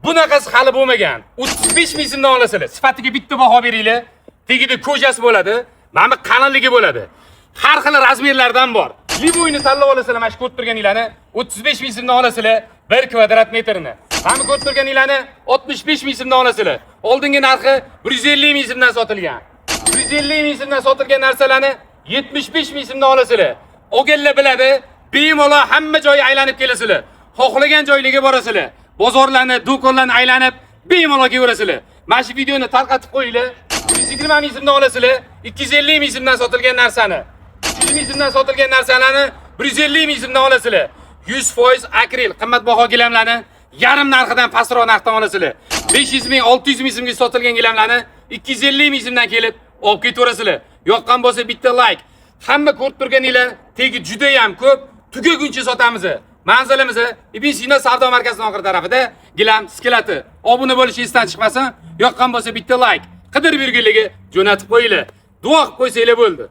Bunaqasi hali bo'lmagan. 35 ming so'mdan olasizlar. Sifatiga bitta baho beringlar. Tegida ko'jasi bo'ladi, mana bu qalinligi bo'ladi. Har xil razmerlardan bor. Liboyni tanlab olasizlar, mana shu ko'rib turganinglarni 35 ming so'mdan olasizlar 1 kvadrat metrni. Mana ko'rib turganinglarni 65 ming so'mdan olasizlar. Oldingi narxi 150 ming so'mdan sotilgan. 150 ming so'mdan sotilgan narsalarni 75 ming so'mdan olasizlar. O'g'illar biladi, bemalol hamma joyga aylanib kelasizlar. Xohlagan joylarga borasizlar. Bozorlarni, do'konlarni aylanib bemalol kelaverasizlar. Mana shu videoni tarqatib qo'yinglar. 120 ming so'mdan olasizlar. 250 ming so'mdan sotilgan narsani. 300 ming so'mdan sotilgan narsalarni 150 ming so'mdan olasizlar. 100% akril qimmatbaho gilamlarni yarim narxidan pastroq narxdan olasizlar. 500 ming, 600 ming so'mga sotilgan gilamlarni 250 ming so'mdan kelib olib ketaverasizlar. Yoqqan bo'lsa bitta like. Hamma ko'rib turganinglar tegi juda ham ko'p, tugaguncha sotamiz. Manzilimiz Ibn Sino savdo markazining oxir tarafida gilam skelati. Obuna bo'lish esdan chiqmasin. Yoqqan bo'lsa bitta like. Qidirib yurganligi jo'natib qo'yinglar. Duo qilib qo'ysanglar bo'ldi.